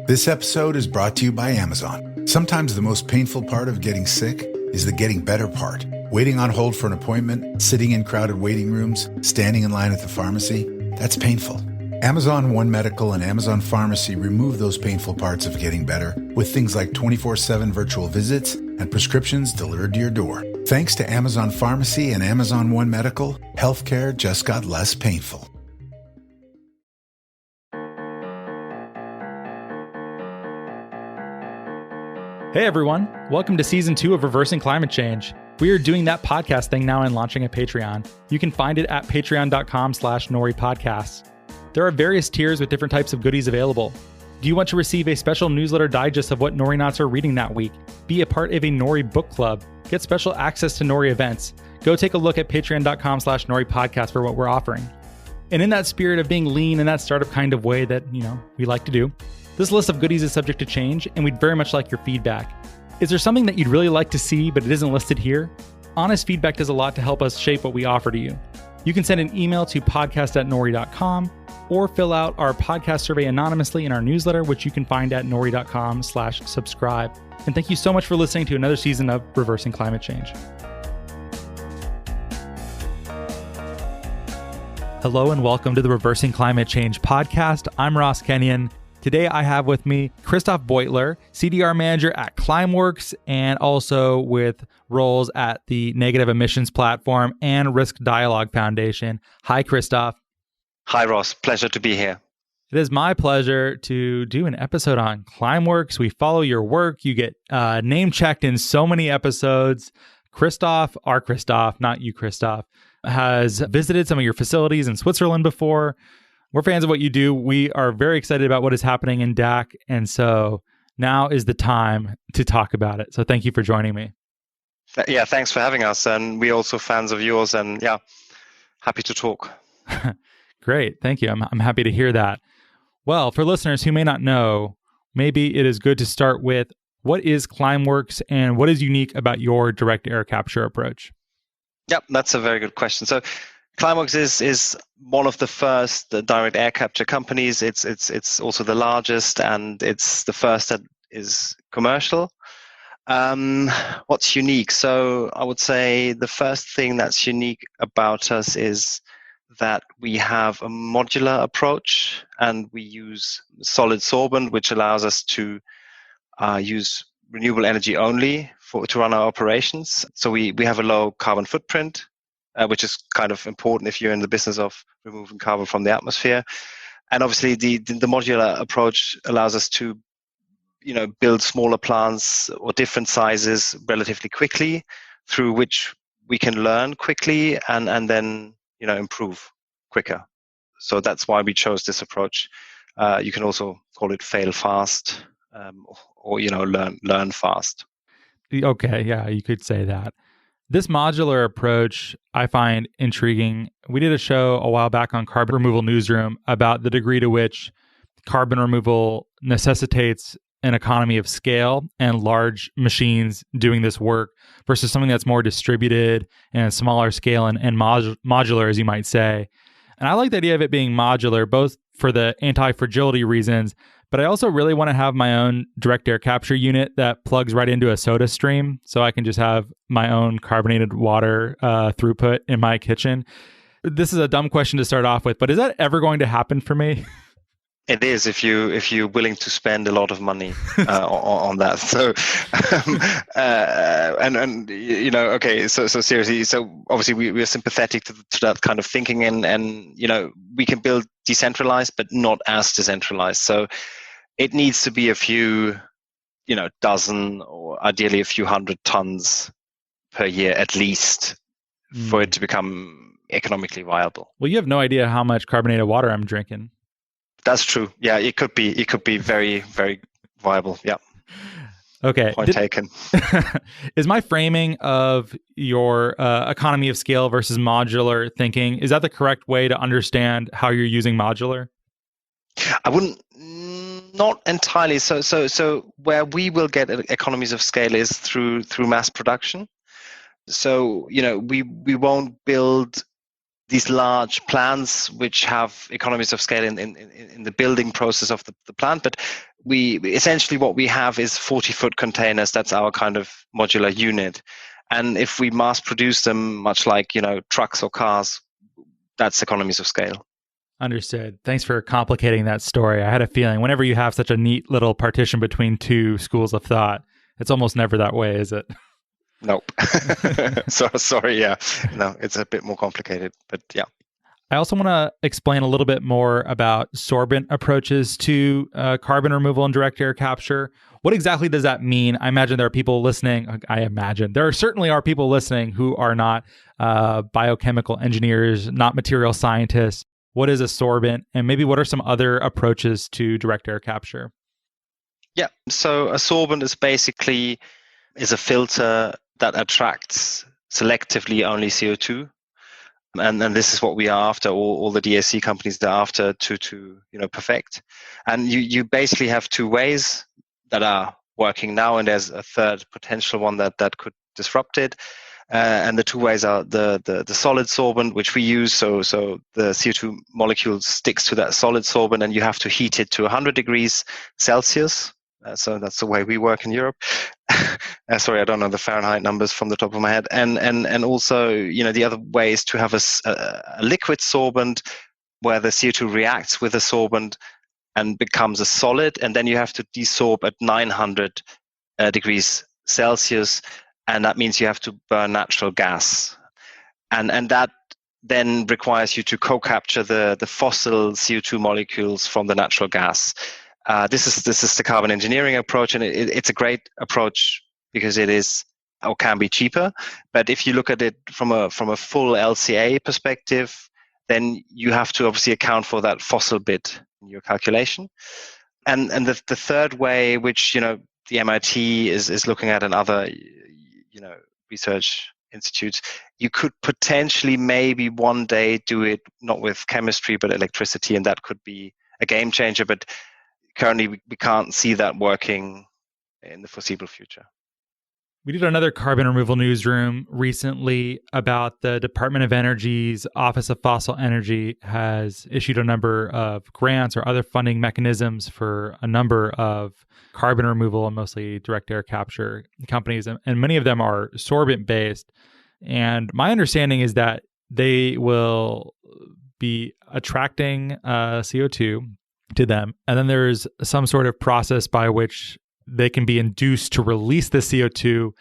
This episode is brought to you by Amazon. Sometimes the most painful part of getting sick is the getting better part. Waiting on hold for an appointment, sitting in crowded waiting rooms, standing in line at the pharmacy, that's painful. Amazon One Medical and Amazon Pharmacy remove those painful parts of getting better with things like 24/7 virtual visits and prescriptions delivered to your door. Thanks to Amazon Pharmacy and Amazon One Medical, healthcare just got less painful. Hey everyone, welcome to Season 2 of Reversing Climate Change. We are doing that podcast thing now and launching a Patreon. You can find it at patreon.com/Nori podcasts. There are various tiers with different types of goodies available. Do you want to receive a special newsletter digest of what Nori Knots are reading that week? Be a part of a Nori book club. Get special access to Nori events. Go take a look at patreon.com/Nori podcast for what we're offering. And in that spirit of being lean in that startup kind of way that, we like to do, this list of goodies is subject to change, and we'd very much like your feedback. Is there something that you'd really like to see, but it isn't listed here? Honest feedback does a lot to help us shape what we offer to you. You can send an email to podcast@nori.com or fill out our podcast survey anonymously in our newsletter, which you can find at nori.com/subscribe. And thank you so much for listening to another season of Reversing Climate Change. Hello and welcome to the Reversing Climate Change podcast. I'm Ross Kenyon. Today I have with me Christoph Beuttler, CDR Manager at Climeworks, and also with roles at the Negative Emissions Platform and Risk Dialogue Foundation. Hi, Christoph. Hi, Ross. Pleasure to be here. It is my pleasure to do an episode on Climeworks. We follow your work. You get name-checked in so many episodes. Christoph, our Christoph, not you, Christoph, has visited some of your facilities in Switzerland before. We're fans of what you do. We are very excited about what is happening in DAC. And so now is the time to talk about it. So thank you for joining me. Yeah, thanks for having us. And we're also fans of yours. And yeah, happy to talk. Great. Thank you. I'm happy to hear that. Well, for listeners who may not know, maybe it is good to start with what is Climeworks and what is unique about your direct air capture approach? Yep, that's a very good question. So Climeworks is one of the first direct air capture companies. It's also the largest, and it's the first that is commercial. What's unique? So I would say the first thing that's unique about us is that we have a modular approach, and we use solid sorbent, which allows us to use renewable energy only to run our operations. So we have a low carbon footprint, which is kind of important if you're in the business of removing carbon from the atmosphere. And obviously the modular approach allows us to, build smaller plants or different sizes relatively quickly, through which we can learn quickly and then, improve quicker. So that's why we chose this approach. You can also call it fail fast, or learn fast. Okay, yeah, you could say that. This modular approach I find intriguing. We did a show a while back on Carbon Removal Newsroom about the degree to which carbon removal necessitates an economy of scale and large machines doing this work versus something that's more distributed and smaller scale and modular, as you might say. And I like the idea of it being modular, both for the anti-fragility reasons, but I also really want to have my own direct air capture unit that plugs right into a soda stream, so I can just have my own carbonated water throughput in my kitchen. This is a dumb question to start off with, but is that ever going to happen for me? It is, if you're willing to spend a lot of money on that. So, okay. So seriously. So obviously we are sympathetic to that kind of thinking, and we can build decentralized, but not as decentralized. So it needs to be a few, dozen or ideally a few hundred tons per year at least for it to become economically viable. Well, you have no idea how much carbonated water I'm drinking. That's true. Yeah, it could be very, very viable. Yeah. Okay. Point taken. Is my framing of your economy of scale versus modular thinking, is that the correct way to understand how you're using modular? I wouldn't, not entirely. So where we will get economies of scale is through mass production. So, we won't build these large plants which have economies of scale in the building process of the plant, but we essentially what we have is 40-foot containers. That's our kind of modular unit. And if we mass produce them, much like, trucks or cars, that's economies of scale. Understood. Thanks for complicating that story. I had a feeling whenever you have such a neat little partition between two schools of thought, it's almost never that way, is it? Nope. So sorry. Yeah. No, it's a bit more complicated, but yeah. I also want to explain a little bit more about sorbent approaches to carbon removal and direct air capture. What exactly does that mean? I imagine there are people listening. There certainly are people listening who are not biochemical engineers, not material scientists. What is a sorbent? And maybe what are some other approaches to direct air capture? Yeah. So a sorbent is basically a filter that attracts selectively only CO2. And this is what we are after, all the DSC companies are after to perfect. And you basically have two ways that are working now, and there's a third potential one that could disrupt it. And the two ways are the solid sorbent, which we use. So the CO2 molecule sticks to that solid sorbent, and you have to heat it to 100 degrees Celsius. So that's the way we work in Europe. Sorry, I don't know the Fahrenheit numbers from the top of my head. And also, the other way is to have a liquid sorbent where the CO2 reacts with the sorbent and becomes a solid. And then you have to desorb at 900 degrees Celsius. And that means you have to burn natural gas. And that then requires you to co-capture the fossil CO2 molecules from the natural gas. This is the carbon engineering approach, and it's a great approach because it is or can be cheaper. But if you look at it from a full LCA perspective, then you have to obviously account for that fossil bit in your calculation. And the third way, which the MIT is looking at, and other research institutes, you could potentially maybe one day do it not with chemistry but electricity, and that could be a game changer. But currently, we can't see that working in the foreseeable future. We did another carbon removal newsroom recently about the Department of Energy's Office of Fossil Energy has issued a number of grants or other funding mechanisms for a number of carbon removal and mostly direct air capture companies. And many of them are sorbent based. And my understanding is that they will be attracting CO2 to them. And then there's some sort of process by which they can be induced to release the CO2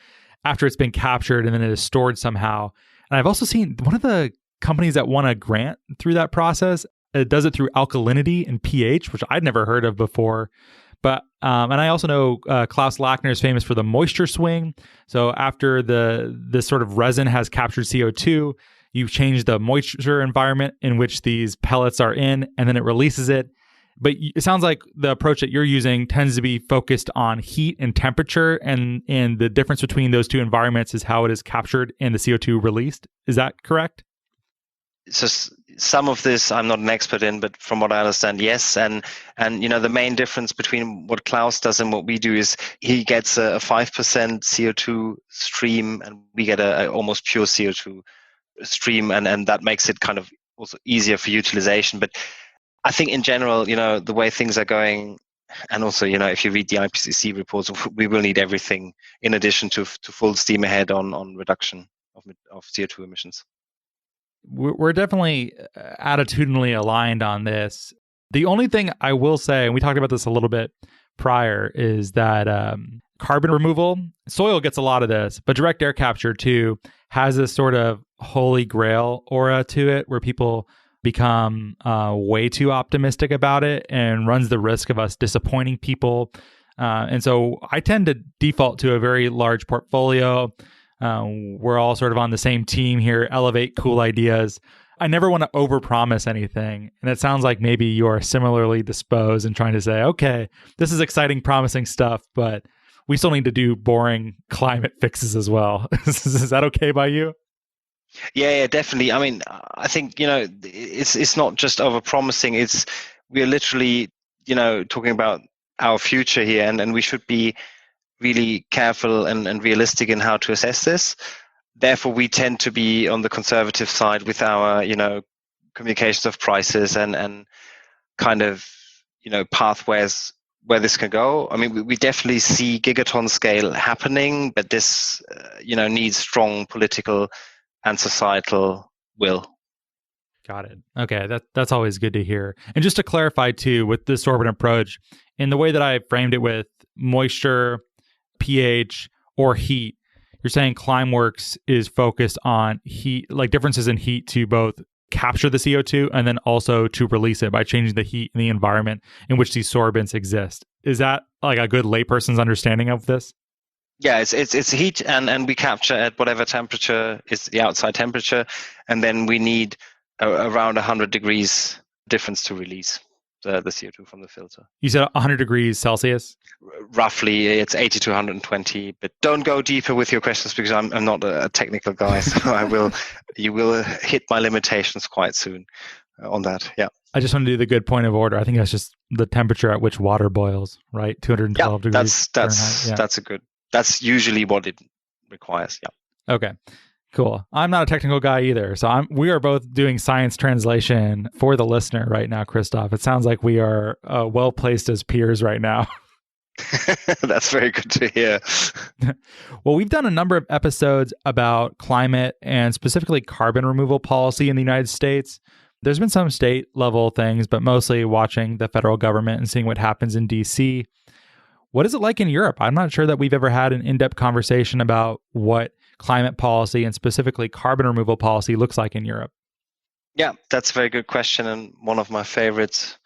after it's been captured and then it is stored somehow. And I've also seen one of the companies that won a grant through that process, it does it through alkalinity and pH, which I'd never heard of before. But and I also know Klaus Lackner is famous for the moisture swing. So after this sort of resin has captured CO2, you change the moisture environment in which these pellets are in, and then it releases it. But it sounds like the approach that you're using tends to be focused on heat and temperature, and the difference between those two environments is how it is captured and the CO2 released. Is that correct? So some of this I'm not an expert in, but from what I understand, yes. And the main difference between what Klaus does and what we do is he gets a 5% CO2 stream, and we get a almost pure CO2 stream, and that makes it kind of also easier for utilization. But I think in general, the way things are going, and also, if you read the IPCC reports, we will need everything in addition to full steam ahead on reduction of CO2 emissions. We're definitely attitudinally aligned on this. The only thing I will say, and we talked about this a little bit prior, is that carbon removal, soil gets a lot of this, but direct air capture too has this sort of holy grail aura to it where people become way too optimistic about it and runs the risk of us disappointing people. And so I tend to default to a very large portfolio. We're all sort of on the same team here, elevate cool ideas. I never want to overpromise anything. And it sounds like maybe you are similarly disposed and trying to say, okay, this is exciting, promising stuff, but we still need to do boring climate fixes as well. Is that okay by you? Yeah, definitely. I mean, I think, it's not just overpromising. We're literally, talking about our future here, and we should be really careful and realistic in how to assess this. Therefore, we tend to be on the conservative side with our, communications of prices and kind of, pathways where this can go. I mean, we definitely see gigaton scale happening, but this, needs strong political and societal will. Got it. Okay, that's always good to hear. And just to clarify too, with this sorbent approach, in the way that I framed it with moisture, pH, or heat, you're saying Climeworks is focused on heat, like differences in heat to both capture the CO2 and then also to release it by changing the heat in the environment in which these sorbents exist. Is that like a good layperson's understanding of this? Yeah, it's heat and we capture at whatever temperature is the outside temperature, and then we need around 100 degrees difference to release the CO2 from the filter. You said 100 degrees Celsius? Roughly, it's 80 to 120, but don't go deeper with your questions because I'm not a technical guy, so you will hit my limitations quite soon on that. Yeah. I just want to do the good point of order. I think that's just the temperature at which water boils, right? 212 degrees. That's usually what it requires. Yeah. Okay. Cool. I'm not a technical guy either. So we are both doing science translation for the listener right now, Christoph. It sounds like we are well placed as peers right now. That's very good to hear. Well, we've done a number of episodes about climate and specifically carbon removal policy in the United States. There's been some state level things, but mostly watching the federal government and seeing what happens in DC. What is it like in Europe? I'm not sure that we've ever had an in-depth conversation about what climate policy and specifically carbon removal policy looks like in Europe. Yeah, that's a very good question and one of my favorites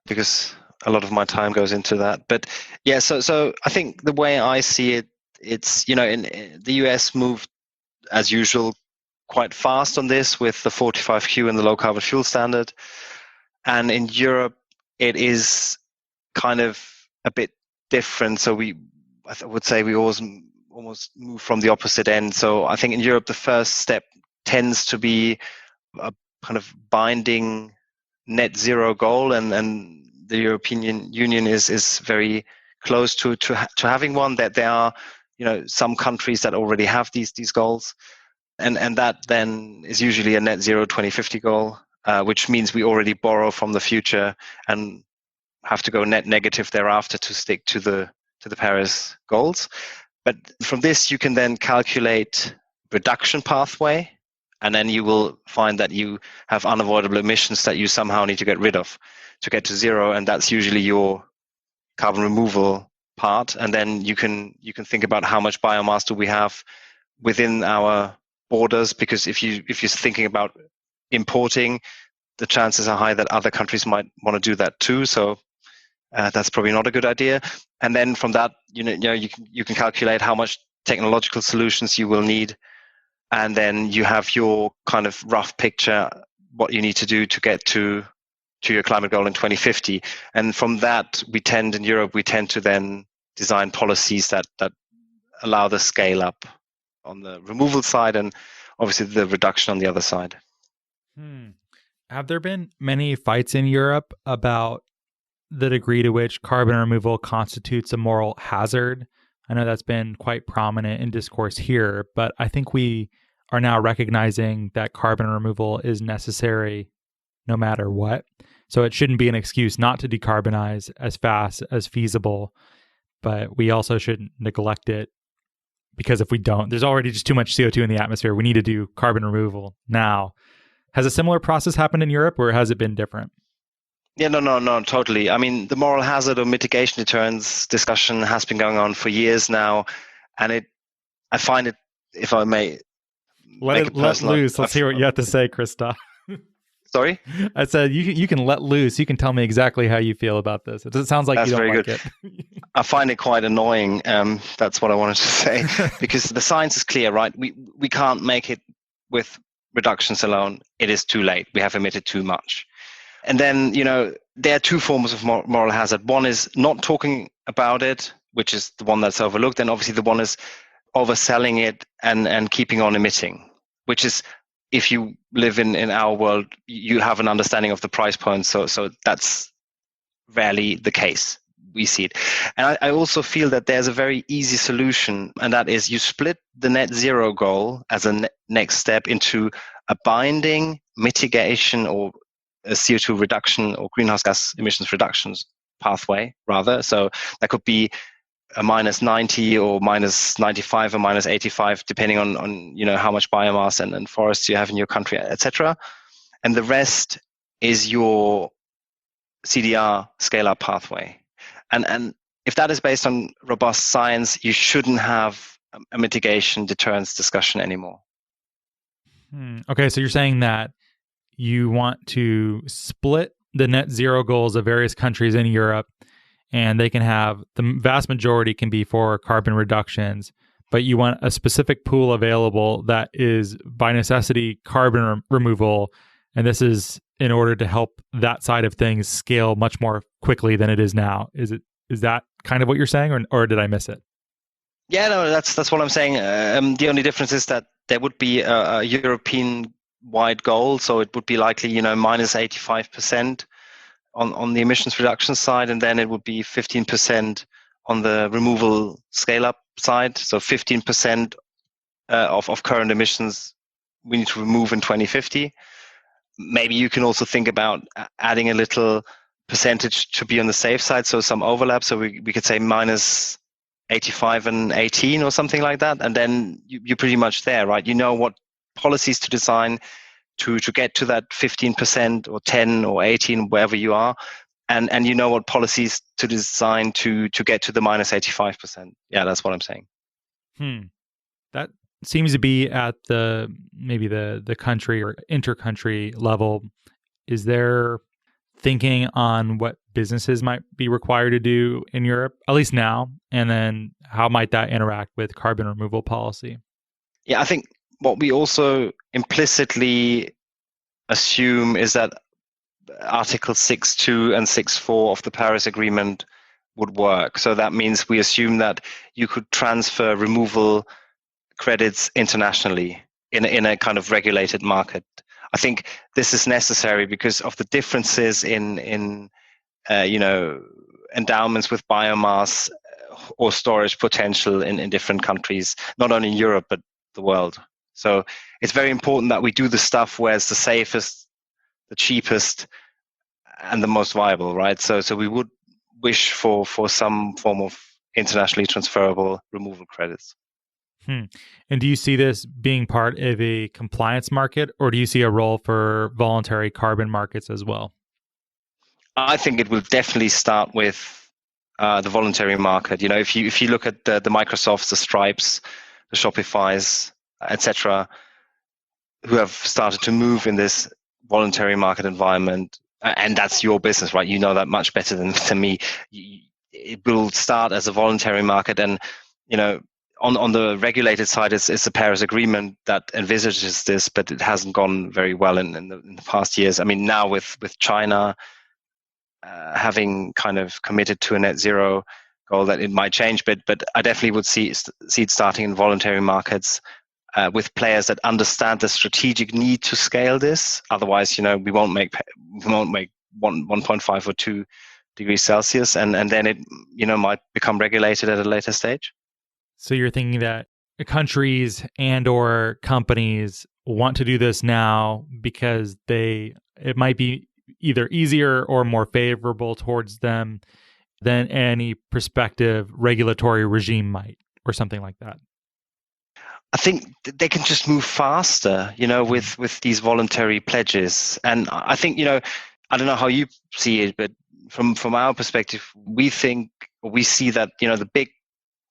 because a lot of my time goes into that. But yeah, so I think the way I see it, it's, in the US moved as usual quite fast on this with the 45Q and the low carbon fuel standard. And in Europe, it is kind of a bit different. So I would say we almost move from the opposite end. So I think in Europe, the first step tends to be a kind of binding net zero goal, and the European Union is very close to having one. That there are some countries that already have these goals, and that then is usually a net zero 2050 goal, which means we already borrow from the future and have to go net negative thereafter to stick to the Paris goals. But from this, you can then calculate reduction pathway, and then you will find that you have unavoidable emissions that you somehow need to get rid of to get to zero, and that's usually your carbon removal part. And then you can think about how much biomass do we have within our borders, because if you're thinking about importing, the chances are high that other countries might want to do that too. So that's probably not a good idea. And then from that, you can calculate how much technological solutions you will need, and then you have your kind of rough picture what you need to do to get to your climate goal in 2050. And from that, in Europe we tend to then design policies that allow the scale up on the removal side and obviously the reduction on the other side. Have there been many fights in Europe about the degree to which carbon removal constitutes a moral hazard? I know that's been quite prominent in discourse here, but I think we are now recognizing that carbon removal is necessary no matter what. So it shouldn't be an excuse not to decarbonize as fast as feasible, but we also shouldn't neglect it, because if we don't, there's already just too much CO2 in the atmosphere. We need to do carbon removal now. Has a similar process happened in Europe, or has it been different? Yeah, no, totally. I mean, the moral hazard or mitigation deterrence discussion has been going on for years now, and I find it, if I may, let loose. Let's hear what you have to say, Christoph. Sorry? I said you can let loose. You can tell me exactly how you feel about this. It sounds like that's you don't very like good. it. I find it quite annoying. That's what I wanted to say, because the science is clear, right? We can't make it with reductions alone. It is too late. We have emitted too much. And then, there are two forms of moral hazard. One is not talking about it, which is the one that's overlooked. And obviously the one is overselling it and keeping on emitting, which is, if you live in our world, you have an understanding of the price point. So that's rarely the case. We see it. And I also feel that there's a very easy solution, and that is you split the net zero goal as a next step into a binding mitigation or a CO2 reduction or greenhouse gas emissions reductions pathway rather. So that could be a minus 90 or minus 95 or minus 85, depending on how much biomass and forests you have in your country, etc. And the rest is your CDR scale-up pathway. And if that is based on robust science, you shouldn't have a mitigation deterrence discussion anymore. Okay, so you're saying that you want to split the net zero goals of various countries in Europe, and they can have, the vast majority can be for carbon reductions, but you want a specific pool available that is by necessity carbon removal, and this is in order to help that side of things scale much more quickly than it is now. Is that kind of what you're saying, or did I miss it? Yeah, no, that's what I'm saying. The only difference is that there would be a European-wide goal, so it would be likely, minus 85% on the emissions reduction side, and then it would be 15% on the removal scale-up side. So 15% of current emissions we need to remove in 2050. Maybe you can also think about adding a little percentage to be on the safe side, so some overlap. So we could say minus 85 and 18 or something like that, and then you're pretty much there, right? You know what policies to design to get to that 15% or 10 or 18, wherever you are, and you know what policies to design to get to the minus 85%. Yeah, that's what I'm saying. That seems to be at maybe the country or inter-country level. Is there thinking on what businesses might be required to do in Europe, at least now, and then how might that interact with carbon removal policy? Yeah, I think what we also implicitly assume is that Article 6.2 and 6.4 of the Paris Agreement would work. So that means we assume that you could transfer removal credits internationally in a kind of regulated market. I think this is necessary because of the differences in endowments with biomass or storage potential in different countries, not only in Europe but the world. So it's very important that we do the stuff where it's the safest, the cheapest, and the most viable, right? So we would wish for some form of internationally transferable removal credits. And do you see this being part of a compliance market, or do you see a role for voluntary carbon markets as well? I think it will definitely start with the voluntary market. If you look at the Microsofts, the Stripes, the Shopifys, etc., who have started to move in this voluntary market environment, and that's your business, right? You know that much better than me. It will start as a voluntary market, and on the regulated side, it's the Paris Agreement that envisages this, but it hasn't gone very well in the past years. I mean, now with China having kind of committed to a net zero goal, that it might change, but I definitely would see it starting in voluntary markets with players that understand the strategic need to scale this. Otherwise, we won't make 1.5 or 2 degrees Celsius, and then it might become regulated at a later stage. So you're thinking that countries and or companies want to do this now because it might be either easier or more favorable towards them than any prospective regulatory regime might, or something like that. I think they can just move faster, with these voluntary pledges. And I think, I don't know how you see it, but from our perspective, we see that,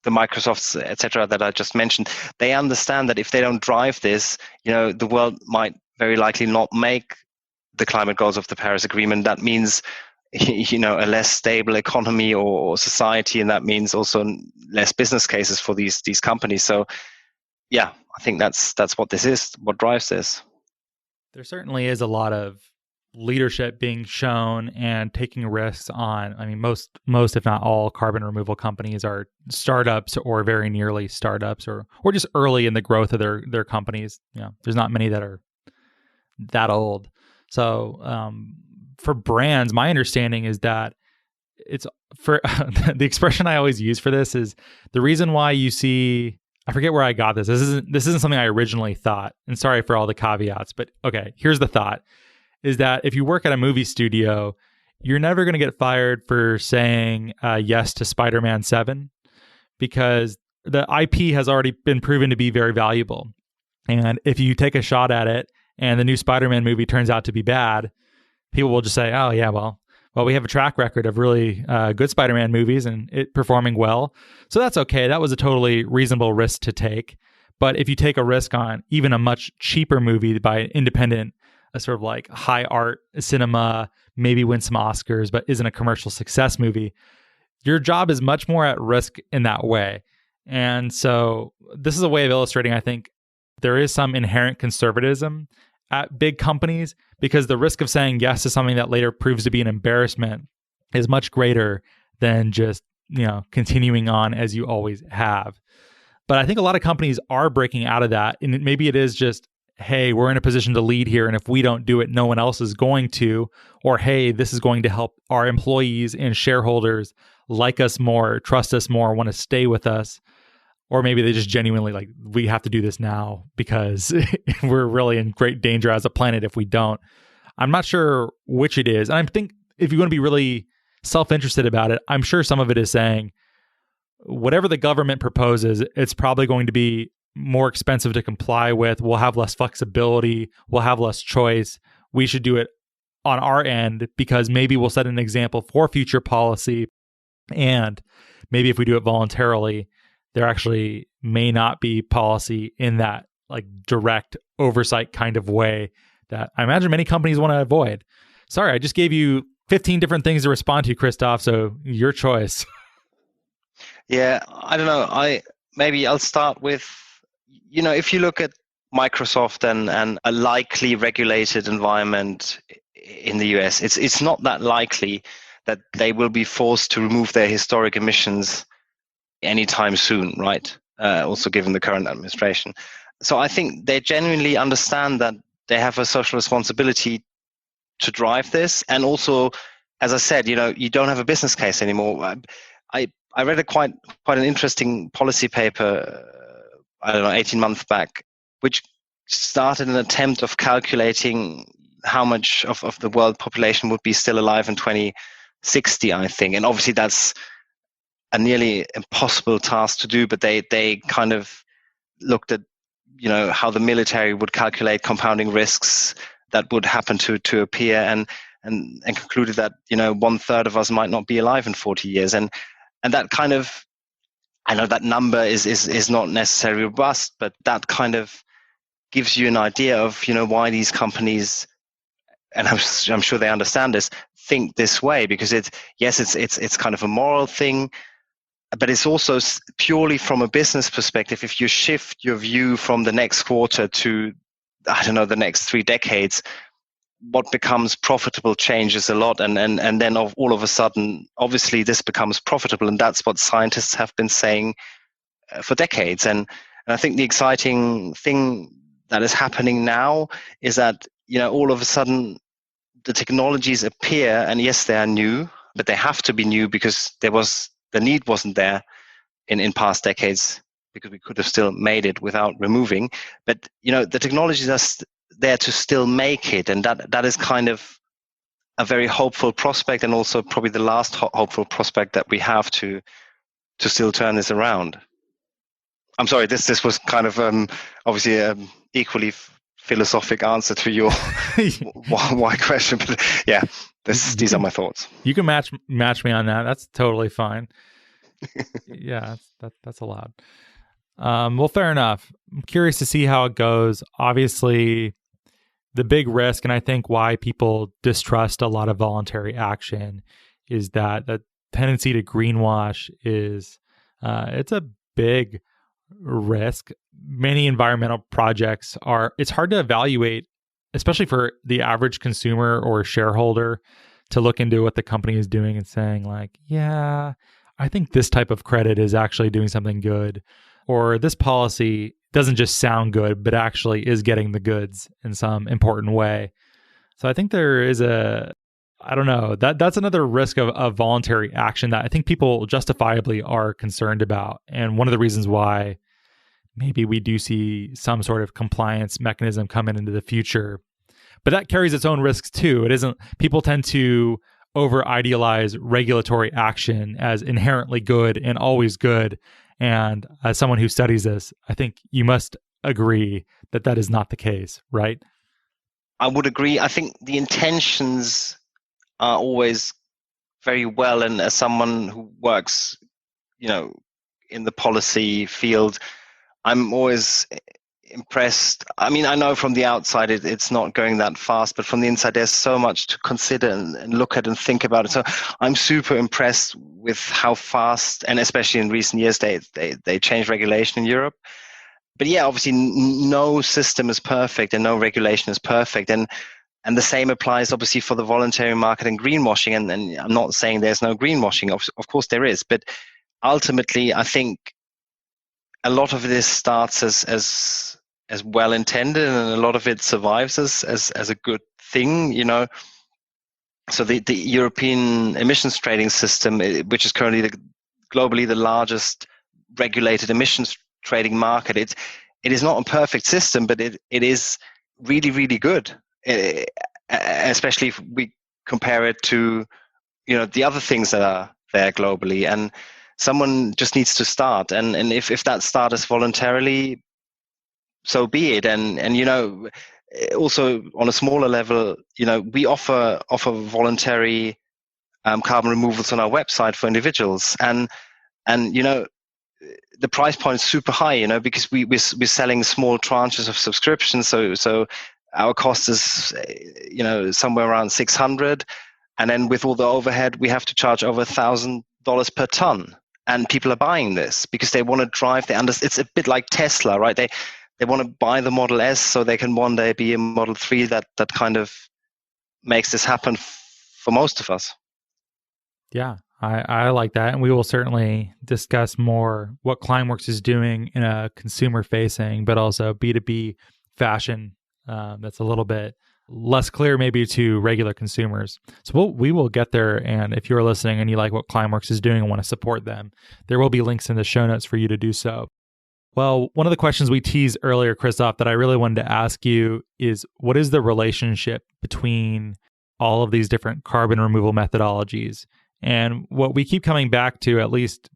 the Microsofts, et cetera, that I just mentioned, they understand that if they don't drive this, the world might very likely not make the climate goals of the Paris Agreement. That means, a less stable economy or society, and that means also less business cases for these companies. So, yeah, I think that's what this is, what drives this. There certainly is a lot of leadership being shown and taking risks on. I mean, most if not all carbon removal companies are startups or very nearly startups or just early in the growth of their companies. There's not many that are that old. So for brands, my understanding is that it's for the expression I always use for this is the reason why you see, I forget where I got this. This isn't something I originally thought, and sorry for all the caveats, but okay, here's the thought. Is that if you work at a movie studio, you're never going to get fired for saying yes to Spider-Man 7 because the IP has already been proven to be very valuable. And if you take a shot at it and the new Spider-Man movie turns out to be bad, people will just say, oh, yeah, well, we have a track record of really good Spider-Man movies and it performing well. So that's okay. That was a totally reasonable risk to take. But if you take a risk on even a much cheaper movie by an independent, a sort of like high art cinema, maybe win some Oscars, but isn't a commercial success movie, your job is much more at risk in that way. And so this is a way of illustrating, I think, there is some inherent conservatism at big companies because the risk of saying yes to something that later proves to be an embarrassment is much greater than just, continuing on as you always have. But I think a lot of companies are breaking out of that. And maybe it is just, hey, we're in a position to lead here. And if we don't do it, no one else is going to. Or, hey, this is going to help our employees and shareholders like us more, trust us more, want to stay with us. Or maybe they just genuinely like, we have to do this now because we're really in great danger as a planet if we don't. I'm not sure which it is. And I think if you want to be really self-interested about it, I'm sure some of it is saying, whatever the government proposes, it's probably going to be more expensive to comply with. We'll have less flexibility. We'll have less choice. We should do it on our end because maybe we'll set an example for future policy. And maybe if we do it voluntarily, there actually may not be policy in that like direct oversight kind of way that I imagine many companies want to avoid. Sorry, I just gave you 15 different things to respond to, Christoph. So your choice. Yeah, I don't know. Maybe I'll start with, if you look at Microsoft and a likely regulated environment in the US, it's not that likely that they will be forced to remove their historic emissions anytime soon, right? Also given the current administration. So I think they genuinely understand that they have a social responsibility to drive this. And also, as I said, you don't have a business case anymore. I read a quite an interesting policy paper, 18 months back, which started an attempt of calculating how much of the world population would be still alive in 2060, I think. And obviously that's a nearly impossible task to do, but they kind of looked at, how the military would calculate compounding risks that would happen to appear and concluded that, 1/3 of us might not be alive in 40 years. And that kind of, I know that number is not necessarily robust, but that kind of gives you an idea of, why these companies, and I'm sure they understand this, think this way, because it's kind of a moral thing, but it's also purely from a business perspective. If you shift your view from the next quarter to, the next 3 decades, what becomes profitable changes a lot, and then all of a sudden, obviously, this becomes profitable, and that's what scientists have been saying for decades. And I think the exciting thing that is happening now is that all of a sudden the technologies appear, and yes, they are new, but they have to be new because the need wasn't there in past decades, because we could have still made it without removing. But the technologies are there to still make it, and that is kind of a very hopeful prospect, and also probably the last hopeful prospect that we have to still turn this around. I'm sorry, this was kind of obviously an equally philosophic answer to your why question, but yeah, these are my thoughts. You can match me on that. That's totally fine. Yeah, that's allowed. Well, fair enough. I'm curious to see how it goes. Obviously, the big risk, and I think why people distrust a lot of voluntary action, is that the tendency to greenwash is it's a big risk. Many environmental projects it's hard to evaluate, especially for the average consumer or shareholder, to look into what the company is doing and saying like, yeah, I think this type of credit is actually doing something good, or this policy doesn't just sound good, but actually is getting the goods in some important way. So I think there is that's another risk of voluntary action that I think people justifiably are concerned about. And one of the reasons why maybe we do see some sort of compliance mechanism coming into the future, but that carries its own risks too. People tend to over idealize regulatory action as inherently good and always good. And as someone who studies this, I think you must agree that that is not the case, right? I would agree. I think the intentions are always very well. And as someone who works, in the policy field, I'm always impressed. I mean, I know from the outside it's not going that fast, but from the inside, there's so much to consider and look at and think about it. So I'm super impressed with how fast, and especially in recent years, they changed regulation in Europe. But yeah, obviously, no system is perfect and no regulation is perfect. And the same applies, obviously, for the voluntary market and greenwashing. And I'm not saying there's no greenwashing. Of course, there is. But ultimately, I think a lot of this starts as well intended, and a lot of it survives as a good thing. So the European emissions trading system, which is currently globally the largest regulated emissions trading market, it is not a perfect system, but it is really, really good, especially if we compare it to the other things that are there globally. And someone just needs to start, and if that start is voluntarily, so be it. And also on a smaller level, we offer voluntary carbon removals on our website for individuals, and the price point is super high, because we're selling small tranches of subscriptions. So our cost is, somewhere around 600. And then with all the overhead, we have to charge over $1,000 per ton. And people are buying this because they want to drive. It's a bit like Tesla, right? They want to buy the Model S so they can one day be a Model 3. That kind of makes this happen for most of us. Yeah, I like that. And we will certainly discuss more what Climeworks is doing in a consumer-facing, but also B2B fashion that's a little bit less clear maybe to regular consumers. So we will get there. And if you're listening and you like what Climeworks is doing and want to support them, there will be links in the show notes for you to do so. Well, one of the questions we teased earlier, Christoph, that I really wanted to ask you is, what is the relationship between all of these different carbon removal methodologies? And what we keep coming back to, at least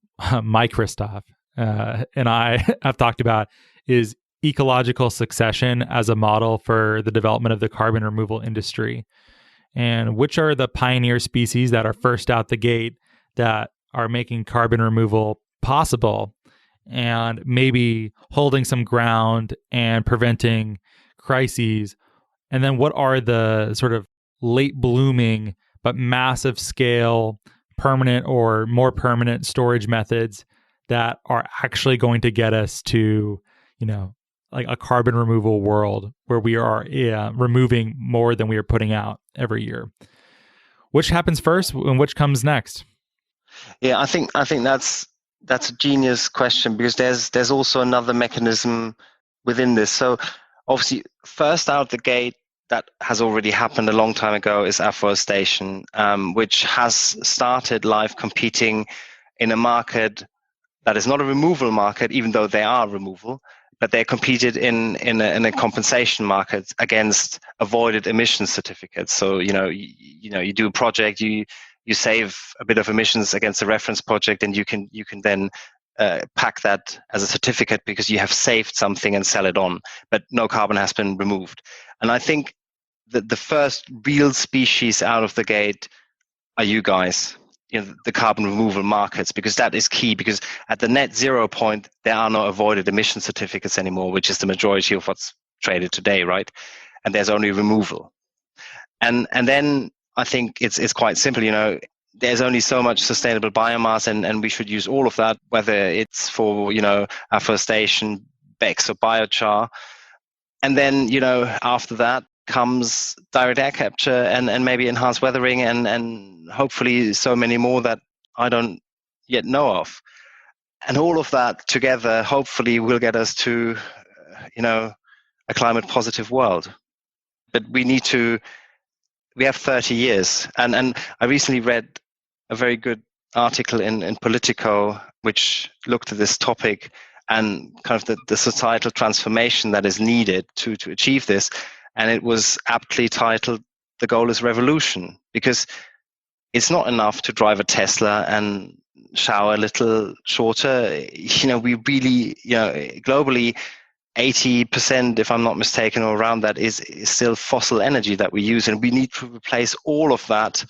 my Christoph and I have talked about, is ecological succession as a model for the development of the carbon removal industry. And which are the pioneer species that are first out the gate that are making carbon removal possible and maybe holding some ground and preventing crises? And then what are the sort of late blooming but massive scale, permanent or more permanent storage methods that are actually going to get us to, like a carbon removal world where we are removing more than we are putting out every year? Which happens first and which comes next? Yeah, I think that's a genius question, because there's also another mechanism within this. So obviously, first out the gate, that has already happened a long time ago, is afforestation, which has started live competing in a market that is not a removal market, even though they are removal, but they competed in a compensation market against avoided emission certificates. So you do a project, you save a bit of emissions against a reference project, and you can then pack that as a certificate because you have saved something and sell it on, but no carbon has been removed. And I think that the first real species out of the gate are you guys, the carbon removal markets, because that is key. Because at the net zero point, there are no avoided emission certificates anymore, which is the majority of what's traded today, right? And there's only removal. And then I think it's quite simple. There's only so much sustainable biomass, and we should use all of that, whether it's for afforestation, BECCS, or biochar. And then after that comes direct air capture and maybe enhanced weathering and hopefully so many more that I don't yet know of. And all of that together hopefully will get us to a climate positive world. But we have 30 years. And I recently read a very good article in Politico which looked at this topic and kind of the societal transformation that is needed to achieve this. And it was aptly titled, "The Goal is Revolution," because it's not enough to drive a Tesla and shower a little shorter. We really, globally, 80%, if I'm not mistaken, or around that is still fossil energy that we use. And we need to replace all of that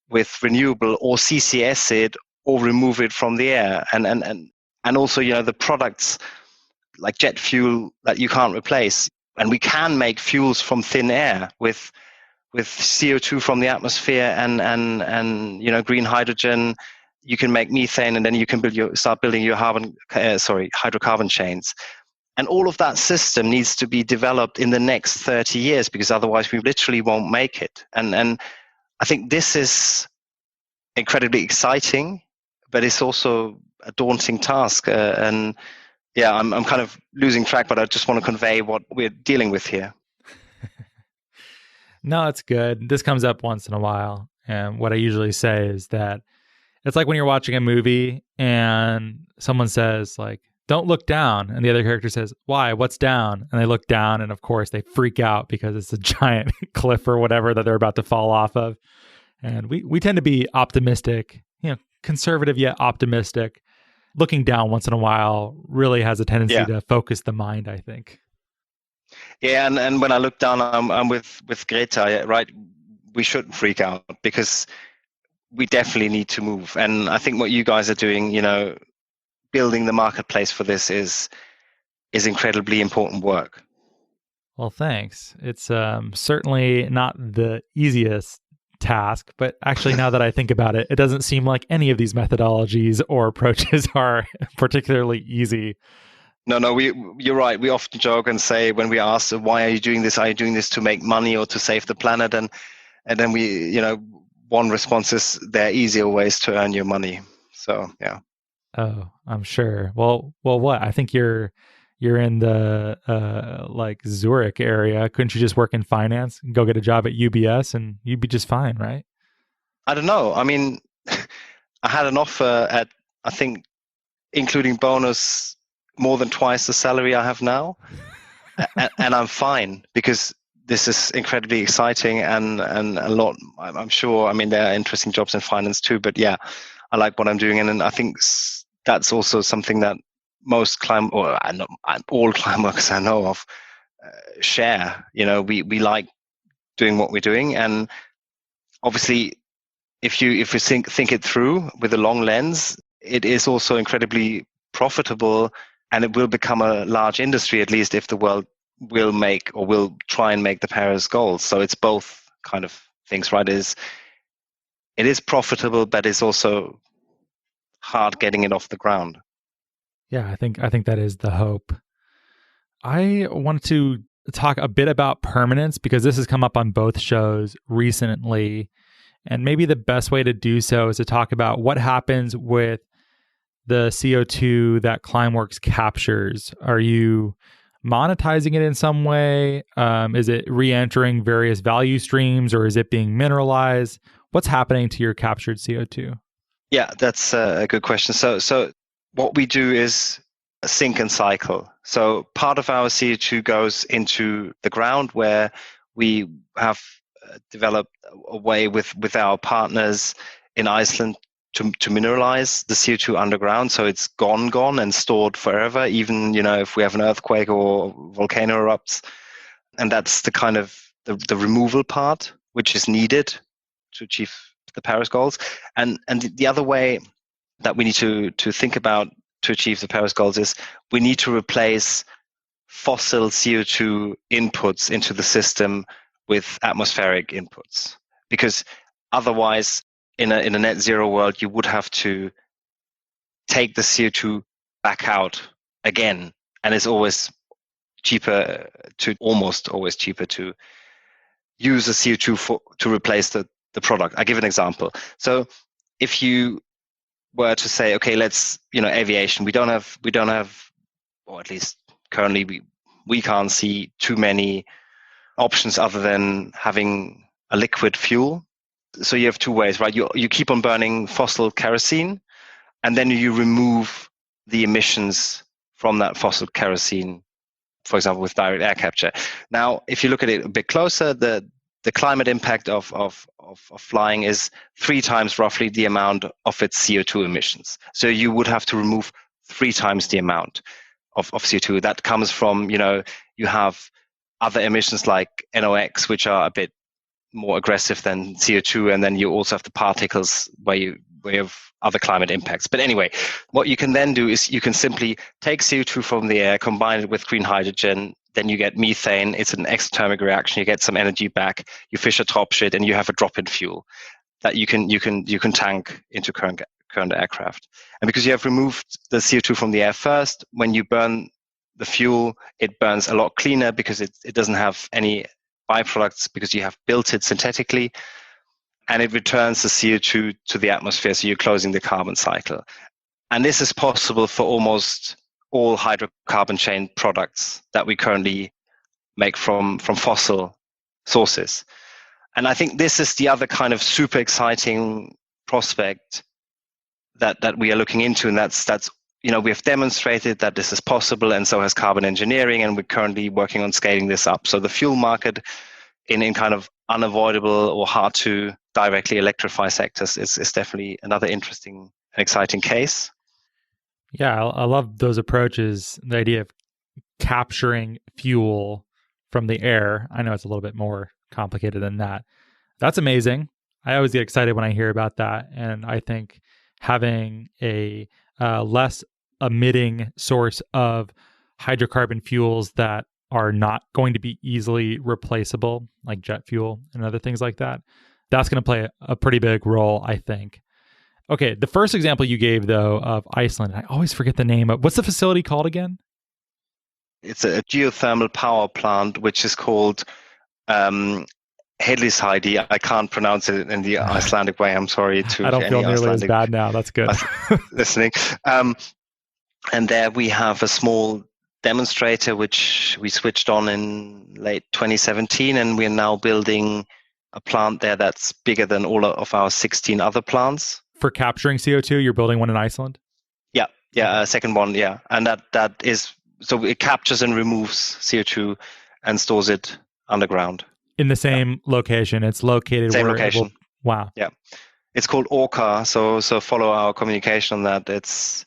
with renewable or CCS it or remove it from the air. And also, the products like jet fuel that you can't replace. And we can make fuels from thin air with CO2 from the atmosphere and green hydrogen. You can make methane, and then you can start building your hydrocarbon chains. And all of that system needs to be developed in the next 30 years, because otherwise we literally won't make it. And I think this is incredibly exciting, but it's also a daunting task. And yeah, I'm kind of losing track, but I just want to convey what we're dealing with here. No, it's good. This comes up once in a while. And what I usually say is that it's like when you're watching a movie and someone says, like, don't look down. And the other character says, why? What's down? And they look down, and of course they freak out because it's a giant cliff or whatever that they're about to fall off of. And we tend to be optimistic, conservative yet optimistic. Looking down once in a while really has a tendency to focus the mind, I think. Yeah, and when I look down, I'm with Greta, right? We shouldn't freak out, because we definitely need to move. And I think what you guys are doing, building the marketplace for this is incredibly important work. Well, thanks. It's certainly not the easiest task, but actually now that I think about it, it doesn't seem like any of these methodologies or approaches are particularly easy. No, you're right. We often joke and say, when we ask, why are you doing this? Are you doing this to make money or to save the planet? And then we, one response is, there are easier ways to earn your money. So, yeah. Oh, I'm sure. Well, what? I think you're in the like Zurich area. Couldn't you just work in finance and go get a job at UBS and you'd be just fine, right? I don't know. I mean, I had an offer at, I think, including bonus, more than twice the salary I have now. And I'm fine, because this is incredibly exciting and a lot, I'm sure, I mean, there are interesting jobs in finance too, but yeah, I like what I'm doing. And I think that's also something that most all Climeworks I know of share. We like doing what we're doing, and obviously, if you think it through with a long lens, it is also incredibly profitable, and it will become a large industry, at least if the world will try and make the Paris goals. So it's both kind of things, right? It is profitable, but it's also hard getting it off the ground. Yeah, I think that is the hope. I want to talk a bit about permanence, because this has come up on both shows recently. And maybe the best way to do so is to talk about what happens with the CO2 that Climeworks captures. Are you monetizing it in some way? Is it re-entering various value streams, or is it being mineralized? What's happening to your captured CO2? Yeah, that's a good question. So what we do is a sink and cycle. So part of our CO2 goes into the ground, where we have developed a way with our partners in Iceland to mineralize the CO2 underground, so it's gone and stored forever, even if we have an earthquake or volcano erupts. And that's the kind of the removal part, which is needed to achieve the Paris goals. And the other way that we need to think about to achieve the Paris goals is we need to replace fossil CO2 inputs into the system with atmospheric inputs, because otherwise, in a net zero world, you would have to take the CO2 back out again, and it's almost always cheaper to use the CO2 to replace the product. I give an example. So if you were to say, okay, let's aviation, we don't have, or at least currently we can't see too many options other than having a liquid fuel. So you have two ways, right? You keep on burning fossil kerosene, and then you remove the emissions from that fossil kerosene, for example, with direct air capture. Now, if you look at it a bit closer, the the climate impact of flying is 3 times roughly the amount of its CO2 emissions. So you would have to remove 3 times the amount of CO2. That comes from, you have other emissions like NOx, which are a bit more aggressive than CO2, and then you also have the particles where you have other climate impacts. But anyway, what you can then do is you can simply take CO2 from the air, combine it with green hydrogen, then you get methane. It's an exothermic reaction. You get some energy back. You Fischer-Tropsch it, and you have a drop-in fuel that you can tank into current aircraft. And because you have removed the CO2 from the air first, when you burn the fuel, it burns a lot cleaner because it doesn't have any byproducts because you have built it synthetically, and it returns the CO2 to the atmosphere, so you're closing the carbon cycle. And this is possible for almost all hydrocarbon chain products that we currently make from fossil sources. And I think this is the other kind of super exciting prospect that we are looking into, and that's we have demonstrated that this is possible, and so has carbon engineering, and we're currently working on scaling this up. So the fuel market in kind of unavoidable or hard to directly electrify sectors is definitely another interesting and exciting case. Yeah, I love those approaches. The idea of capturing fuel from the air. I know it's a little bit more complicated than that. That's amazing. I always get excited when I hear about that. And I think having a less emitting source of hydrocarbon fuels that are not going to be easily replaceable, like jet fuel and other things like that, that's going to play a pretty big role, I think. Okay, the first example you gave, though, of Iceland, I always forget the name of, what's the facility called again? It's a geothermal power plant, which is called Hellisheidi. I can't pronounce it in the Icelandic way. I'm sorry to I don't feel nearly Icelandic as bad now. That's good. listening. And there we have a small demonstrator, which we switched on in late 2017, and we're now building a plant there that's bigger than all of our 16 other plants. For capturing CO2, you're building one in Iceland? Yeah, a second one, yeah. And that is, so it captures and removes CO2 and stores it underground. In the same location. It's located same where location. Wow. Yeah. It's called Orca, so follow our communication on that.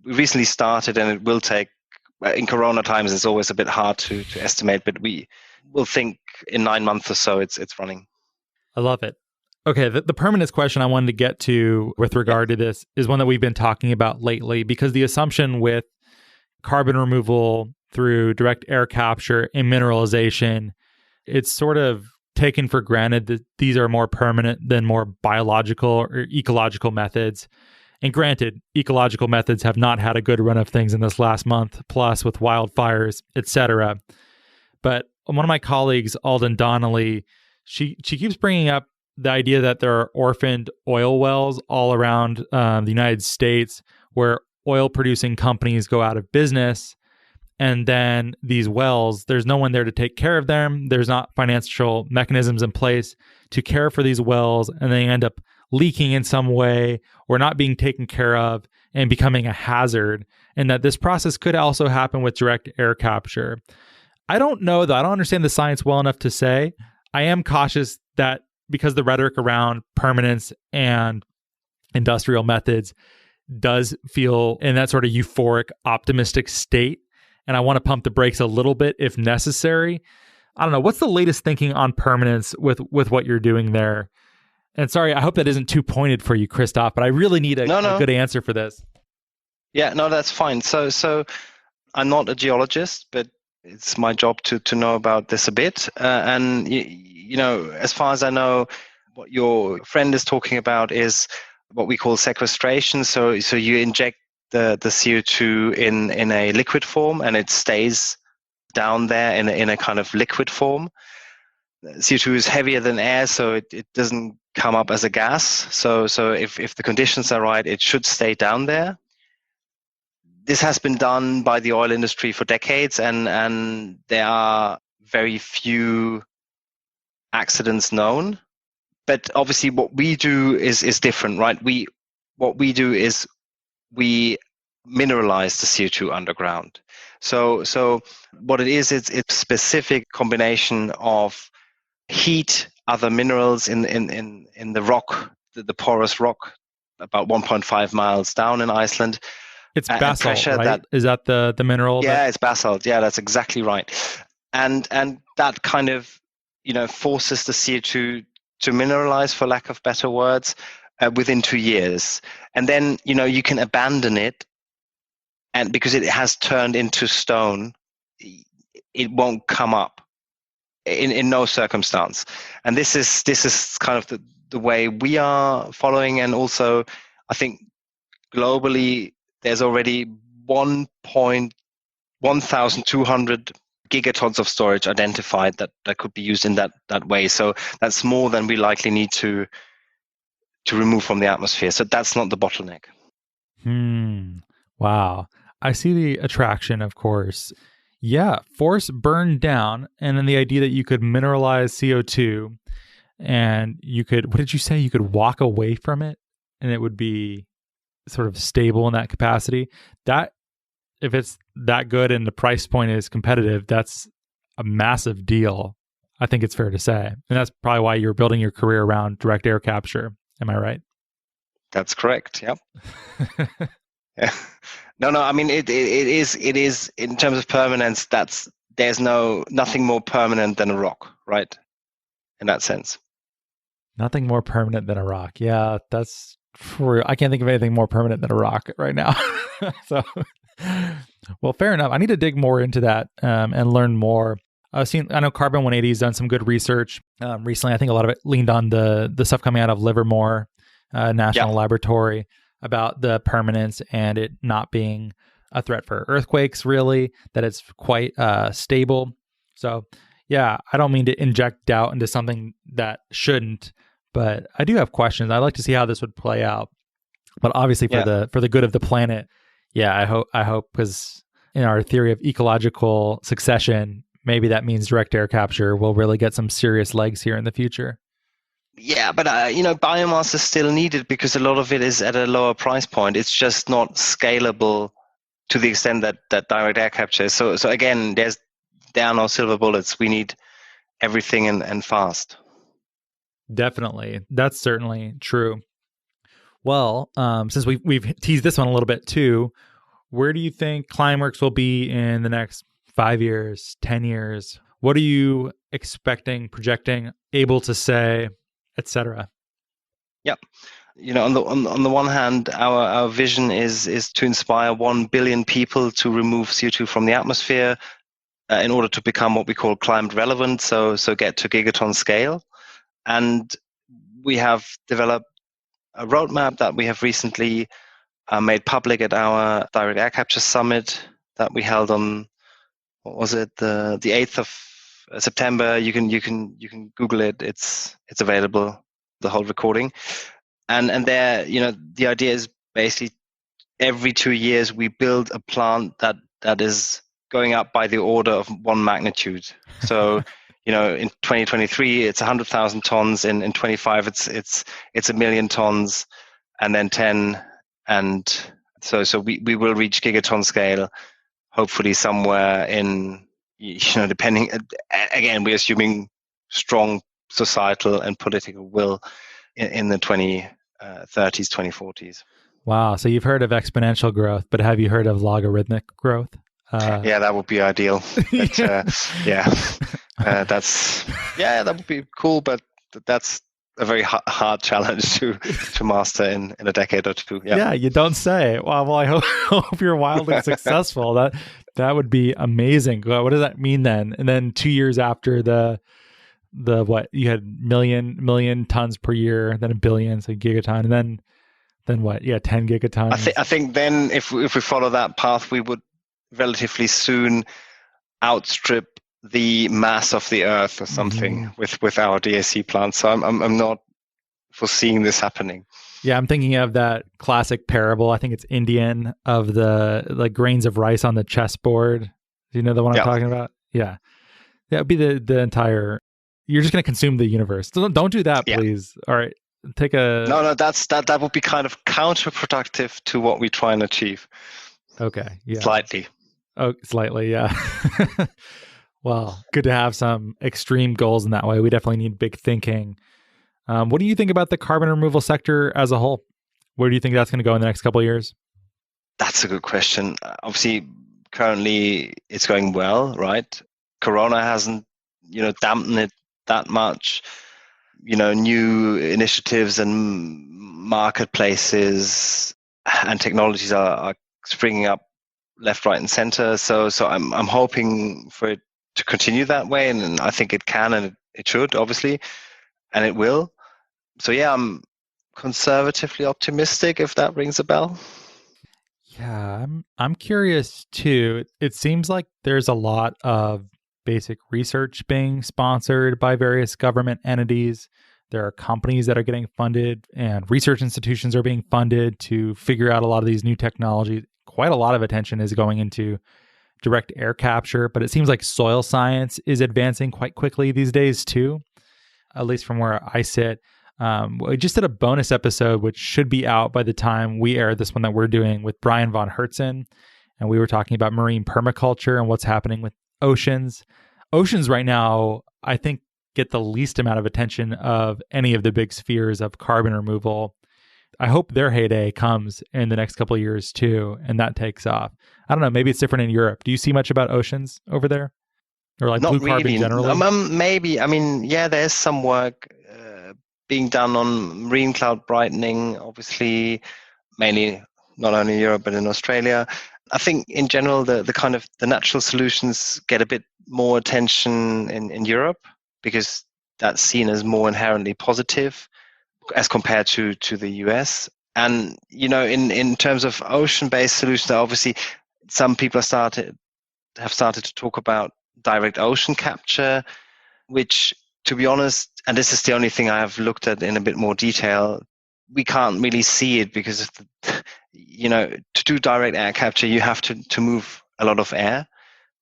We recently started, and it will take, in Corona times, it's always a bit hard to estimate, but we will think in 9 months or so it's running. I love it. Okay, the permanence question I wanted to get to with regard to this is one that we've been talking about lately, because the assumption with carbon removal through direct air capture and mineralization, it's sort of taken for granted that these are more permanent than more biological or ecological methods. And granted, ecological methods have not had a good run of things in this last month, plus with wildfires, etc. But one of my colleagues, Alden Donnelly, she keeps bringing up the idea that there are orphaned oil wells all around the United States where oil-producing companies go out of business. And then these wells, there's no one there to take care of them. There's not financial mechanisms in place to care for these wells, and they end up leaking in some way or not being taken care of and becoming a hazard. And that this process could also happen with direct air capture. I don't know, though. I don't understand the science well enough to say. I am cautious that because the rhetoric around permanence and industrial methods does feel in that sort of euphoric, optimistic state. And I want to pump the brakes a little bit if necessary. I don't know. What's the latest thinking on permanence with what you're doing there? And sorry, I hope that isn't too pointed for you, Christoph, but I really need a good answer for this. Yeah, no, that's fine. So I'm not a geologist, but it's my job to know about this a bit. And, as far as I know, what your friend is talking about is what we call sequestration. So you inject the CO2 in a liquid form, and it stays down there in a kind of liquid form. CO2 is heavier than air, so it doesn't come up as a gas. So if the conditions are right, it should stay down there. This has been done by the oil industry for decades, and there are very few accidents known. But obviously what we do is different, right? What we do is we mineralize the CO2 underground. So what it is, it's a specific combination of heat other minerals in the rock, the porous rock, about 1.5 miles down in Iceland. It's And basalt, pressure right? Is that the mineral? Yeah, it's basalt. Yeah, that's exactly right. And that kind of, forces the CO2 to mineralize, for lack of better words, within 2 years. And then, you can abandon it, and because it has turned into stone, it won't come up in no circumstance. And this is kind of the way we are following. And also, I think globally, there's already 1,200 gigatons of storage identified that could be used in that way. So that's more than we likely need to remove from the atmosphere. So that's not the bottleneck. Wow. I see the attraction, of course. Yeah, force burned down, and then the idea that you could mineralize CO2 and you could, what did you say? You could walk away from it and it would be sort of stable in that capacity. That, if it's that good and the price point is competitive, that's a massive deal. I think it's fair to say. And that's probably why you're building your career around direct air capture. Am I right? That's correct. Yep. Yeah. No. I mean, it is in terms of permanence. There's nothing more permanent than a rock, right? In that sense. Nothing more permanent than a rock. Yeah, that's true. I can't think of anything more permanent than a rock right now. So, well, fair enough. I need to dig more into that and learn more. I know Carbon 180 has done some good research recently. I think a lot of it leaned on the stuff coming out of Livermore National Laboratory about the permanence and it not being a threat for earthquakes, really, that it's quite stable. So, yeah, I don't mean to inject doubt into something that shouldn't, but I do have questions. I'd like to see how this would play out. But obviously for the good of the planet, I hope because in our theory of ecological succession, maybe that means direct air capture will really get some serious legs here in the future. Yeah, but biomass is still needed because a lot of it is at a lower price point. It's just not scalable to the extent that direct air capture is. So again, there are no silver bullets. We need everything and fast. Definitely. That's certainly true. Well, since we've teased this one a little bit too, where do you think Climeworks will be in the next 5 years, 10 years? What are you expecting, projecting, able to say, etc.? Yep. On the one hand, our vision is to inspire 1 billion people to remove CO2 from the atmosphere in order to become what we call climate relevant, so get to gigaton scale. And we have developed a roadmap that we have recently made public at our Direct Air Capture Summit that we held on, what was it, the 8th of September. You can Google it. It's available, the whole recording. And there, the idea is basically every 2 years we build a plant that is going up by the order of 1 magnitude. So, in 2023 it's 100,000 tons. In 25 it's 1 million tons, and then 10, and so we will reach gigaton scale, hopefully somewhere in, depending, again, we're assuming strong societal and political will in the 2030s, 2040s. Wow. So you've heard of exponential growth, but have you heard of logarithmic growth? Yeah, that would be ideal. But, that would be cool, but that's a very hard challenge to master in a decade or two. Yeah, you don't say. Well, I hope you're wildly successful. That would be amazing. What does that mean then? And then 2 years after the what, you had million tons per year, then 1 billion, so gigaton, and then what? Yeah, 10 gigatons. I think then if we follow that path, we would relatively soon outstrip the mass of the Earth or something with our DAC plant. So I'm not foreseeing this happening. Yeah, I'm thinking of that classic parable. I think it's Indian, of the grains of rice on the chessboard. Do you know the one I'm talking about? Yeah, that would be the entire. You're just going to consume the universe. Don't do that, please. All right, take a. No, that would be kind of counterproductive to what we try and achieve. Okay. Yeah. Slightly. Oh, slightly. Yeah. Well, good to have some extreme goals in that way. We definitely need big thinking. What do you think about the carbon removal sector as a whole? Where do you think that's going to go in the next couple of years? That's a good question. Obviously, currently it's going well, right? Corona hasn't, dampened it that much. New initiatives and marketplaces and technologies are springing up left, right, and center. So I'm hoping for it to continue that way, and I think it can, and it should, obviously, and it will. So yeah, I'm conservatively optimistic, if that rings a bell. Yeah, I'm curious too. It seems like there's a lot of basic research being sponsored by various government entities. There are companies that are getting funded, and research institutions are being funded to figure out a lot of these new technologies. Quite a lot of attention is going into direct air capture, but it seems like soil science is advancing quite quickly these days too, at least from where I sit. We just did a bonus episode, which should be out by the time we air this one that we're doing, with Brian von Hertzen. And we were talking about marine permaculture and what's happening with oceans. Oceans right now, I think, get the least amount of attention of any of the big spheres of carbon removal. I hope their heyday comes in the next couple of years too, and that takes off. I don't know, maybe it's different in Europe. Do you see much about oceans over there? Or like Not blue carbon really. generally? Maybe. I mean, yeah, there's some work being done on marine cloud brightening, obviously, mainly not only in Europe but in Australia. I think in general the kind of the natural solutions get a bit more attention in Europe, because that's seen as more inherently positive as compared to the US. And in terms of ocean-based solutions, obviously some people have started to talk about direct ocean capture, which, to be honest, and this is the only thing I have looked at in a bit more detail, we can't really see it because to do direct air capture, you have to move a lot of air,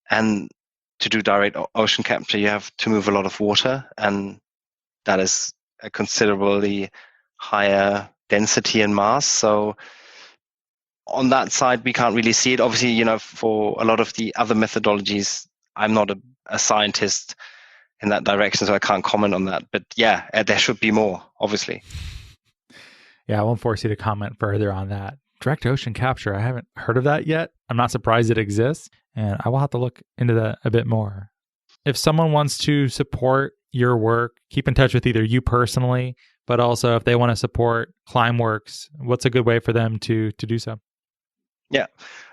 and to do direct ocean capture, you have to move a lot of water, and that is a considerably higher density and mass. So on that side, we can't really see it. Obviously, for a lot of the other methodologies, I'm not a scientist in that direction, so I can't comment on that. But yeah, there should be more, obviously. Yeah, I won't force you to comment further on that. Direct ocean capture, I haven't heard of that yet. I'm not surprised it exists, and I will have to look into that a bit more. If someone wants to support your work, keep in touch with either you personally, but also if they want to support Climeworks, what's a good way for them to do so? Yeah.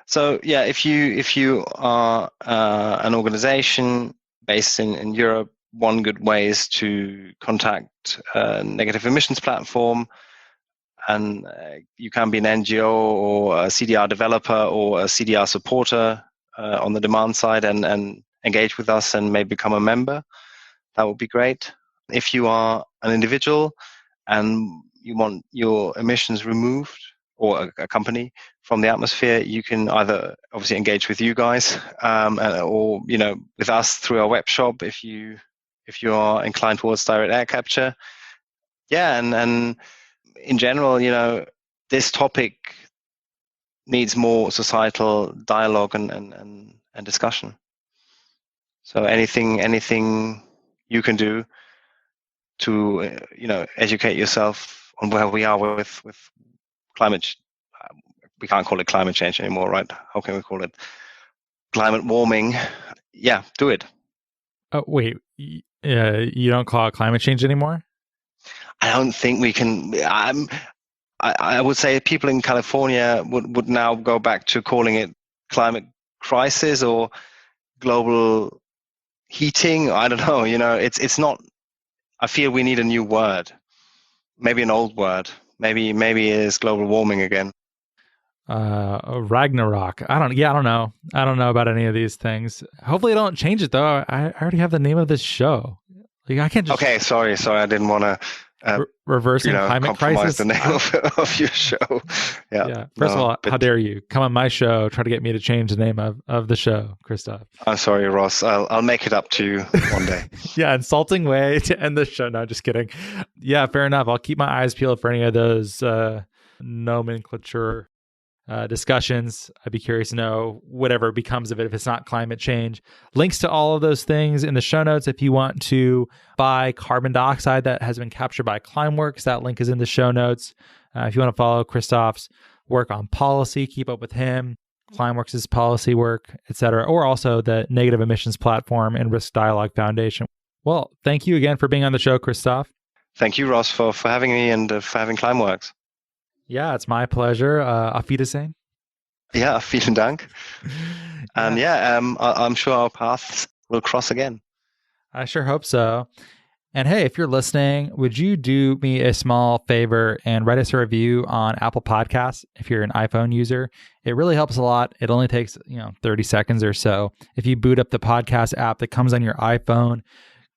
So yeah, if you are an organization based in Europe, one good way is to contact a negative emissions platform, and you can be an NGO or a CDR developer or a CDR supporter on the demand side, and engage with us and maybe become a member. That would be great. If you are an individual and you want your emissions removed, or a company, from the atmosphere, you can either obviously engage with you guys, or with us through our web shop if you are inclined towards direct air capture. Yeah, and in general, this topic needs more societal dialogue and discussion. So anything you can do to educate yourself on where we are with climate. We can't call it climate change anymore, right? How can we call it climate warming? Yeah, do it. Oh, wait, you don't call it climate change anymore? I don't think we can. I would say people in California would now go back to calling it climate crisis or global heating. I don't know. It's not. I feel we need a new word, maybe an old word. Maybe it is global warming again. Ragnarok. I don't know. I don't know about any of these things. Hopefully I don't change it though. I already have the name of this show. Like, I can't just... Okay, sorry. I didn't want to reversing climate compromise crisis. the name of your show. Yeah. First of all, how dare you come on my show, try to get me to change the name of the show, Christoph. I'm sorry, Ross. I'll make it up to you one day. Yeah, insulting way to end the show. No, just kidding. Yeah, fair enough. I'll keep my eyes peeled for any of those nomenclature discussions. I'd be curious to know whatever becomes of it if it's not climate change. Links to all of those things in the show notes. If you want to buy carbon dioxide that has been captured by Climeworks, that link is in the show notes. If you want to follow Christoph's work on policy, keep up with him, Climeworks' policy work, etc., or also the Negative Emissions Platform and Risk Dialogue Foundation. Well, thank you again for being on the show, Christoph. Thank you, Ross, for having me and for having Climeworks. Yeah, it's my pleasure. Auf Wiedersehen. Yeah, vielen Dank. And I'm sure our paths will cross again. I sure hope so. And hey, if you're listening, would you do me a small favor and write us a review on Apple Podcasts if you're an iPhone user? It really helps a lot. It only takes 30 seconds or so. If you boot up the podcast app that comes on your iPhone,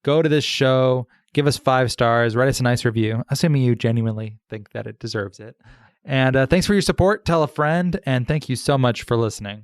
go to this show, give us 5 stars, write us a nice review, assuming you genuinely think that it deserves it. And thanks for your support. Tell a friend, and thank you so much for listening.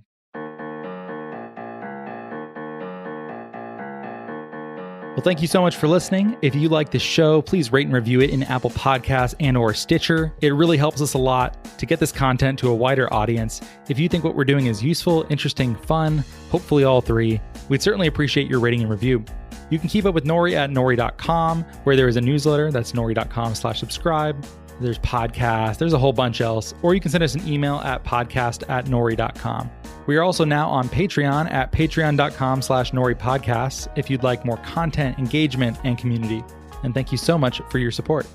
Well, thank you so much for listening. If you like the show, please rate and review it in Apple Podcasts and or Stitcher. It really helps us a lot to get this content to a wider audience. If you think what we're doing is useful, interesting, fun, hopefully all 3, we'd certainly appreciate your rating and review. You can keep up with Nori at nori.com, where there is a newsletter. That's nori.com/subscribe. There's podcasts. There's a whole bunch else. Or you can send us an email at podcast@nori.com. We are also now on Patreon at patreon.com/noripodcasts if you'd like more content, engagement, and community. And thank you so much for your support.